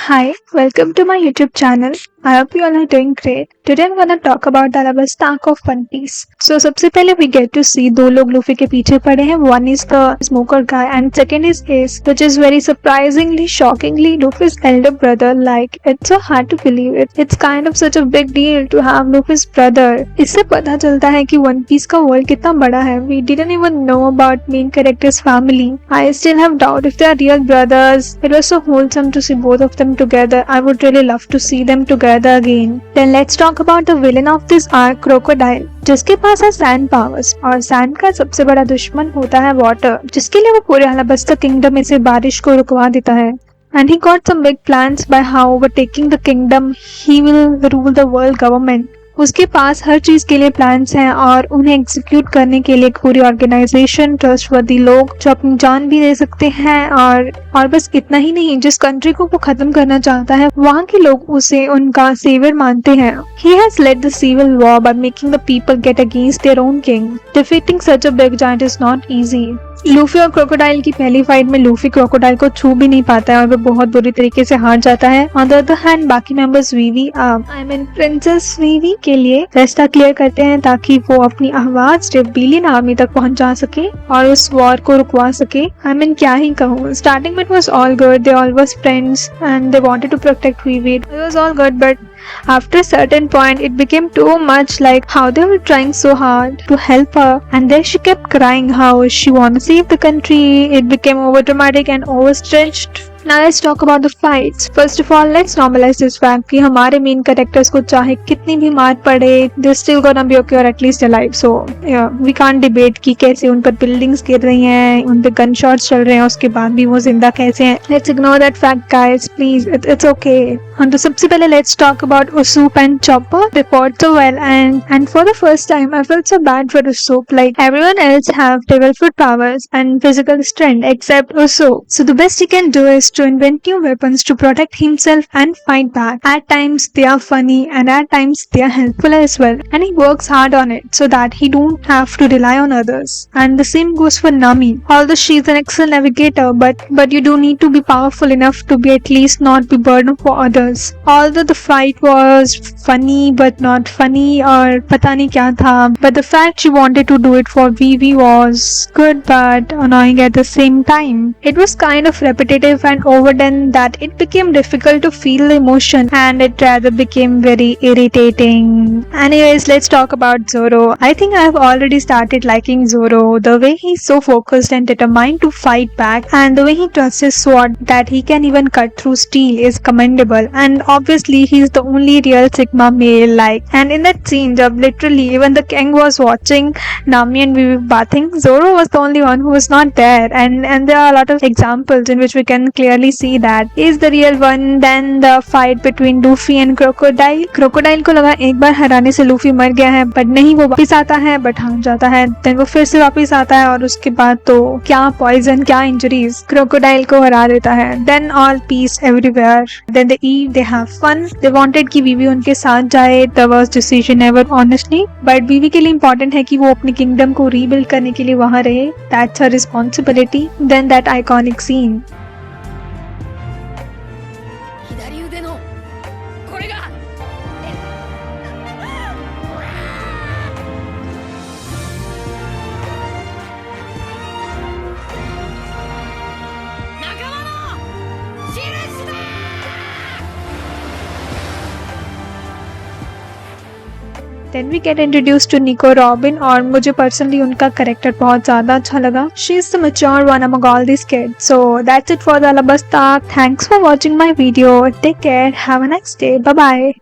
Hi, welcome to my YouTube channel. I hope you all are doing great. Today I'm gonna talk about the Alabasta arc of One Piece. So सबसे पहले we get to see दो लोग Luffy के पीछे पड़े हैं. One is the smoker guy and second is Ace, which is very surprisingly, shockingly Luffy's elder brother. Like it's so hard to believe it. It's kind of such a big deal to have Luffy's brother. इससे पता चलता है कि One Piece का world कितना बड़ा है. We didn't even know about main character's family. I still have doubt if they are real brothers. It was so wholesome to see both of them together. I would really love to see them together again. Then let's talk about the villain of this arc, Crocodile, जिसके पास है sand powers और sand का सबसे बड़ा दुश्मन होता है water, जिसके लिए वो पूरे अलाबास्ता किंगडम में से बारिश को रुकवा देता है. And he got some big plans by how overtaking the kingdom he will rule the world government. उसके पास हर चीज के लिए प्लान्स हैं और उन्हें एग्जीक्यूट करने के लिए एक पूरी ऑर्गेनाइजेशन, ट्रस्टवर्दी लोग जो अपनी जान भी दे सकते हैं और बस इतना ही नहीं, जिस कंट्री को वो खत्म करना चाहता है वहाँ के लोग उसे उनका सेवियर मानते हैं. He has led the civil war by making the people get against their own king. Defeating such a big giant is not easy. Luffy और क्रोकोडाइल की पहली फाइट में लूफी क्रोकोडाइल को छू भी नहीं पाता है और वो बहुत बुरी तरीके से हार जाता है. ऑन द अदर हैंड बाकी मेंबर्स वीवी प्रिंसेस वीवी के लिए रास्ता क्लियर करते हैं ताकि वो अपनी आवाज रेबेलियन आर्मी तक पहुंच जा सके और उस वॉर को रुकवा सके. क्या ही कहूँ, स्टार्टिंग में it was all good, they all was friends and they wanted to protect Vivi. It was all good, but after a certain point it became too much, like how they were trying so hard to help her and then she kept crying how she want to save the country. It became over dramatic and overstretched. Now let's talk about the fights. First of all, let's normalize this fact कि हमारे main characters को चाहे कितनी भी मार पड़े, they're still gonna be okay or at least alive. So yeah, we can't debate कि कैसे उन पर buildings गिर रही हैं, उन पे gun shots चल रहे हैं, उसके बाद भी वो जिंदा कैसे हैं. Let's ignore that fact, guys. Please, it's okay. तो सबसे पहले let's talk about Usopp and Chopper. They fought so well and for the first time I felt so bad for Usopp. Like everyone else have devil fruit powers and physical strength except Usopp. So the best he can do is to invent new weapons to protect himself and fight back. At times they are funny and at times they are helpful as well, and he works hard on it so that he don't have to rely on others. And the same goes for Nami. Although she's an excellent navigator, but you do need to be powerful enough to be at least not be burden for others. Although the fight was funny but not funny or पता नहीं क्या था, but the fact she wanted to do it for Vivi was good but annoying at the same time. It was kind of repetitive and overdone that it became difficult to feel the emotion and it rather became very irritating. Anyways, let's talk about Zoro. I think I have already started liking Zoro. The way he's so focused and determined to fight back and the way he trusts his sword that he can even cut through steel is commendable, and obviously he's the only real Sigma male. And in that scene jab literally even the king was watching Nami and Vivi bathing, Zoro was the only one who was not there, and there are a lot of examples in which we can clearly see that he is the real one. Then the fight between Luffy and Crocodile को लगा एक बार हराने से Luffy मर गया है, but नहीं, वो वापस आता है बट हार जाता है. देन वो फिर से वापस आता है और उसके बाद तो क्या पॉइजन, क्या इंजरीज, क्रोकोडाइल को हरा देता है. Then all peace everywhere. Then they eat, they have fun. They wanted कि वीवी उनके साथ जाए. The worst decision ever honestly, but Vivi के लिए इंपॉर्टेंट है कि वो अपने किंगडम को रीबिल्ड करने के लिए वहां रहे. That's her responsibility. Then that iconic scene. 左腕のこれが 仲間の印だ。 Then we get introduced to Nico Robin और मुझे personally उनका character बहुत ज़्यादा अच्छा लगा. She is the mature one among all these kids. So that's it for the Alabasta. Thanks for watching my video. Take care. Have a nice day. Bye bye.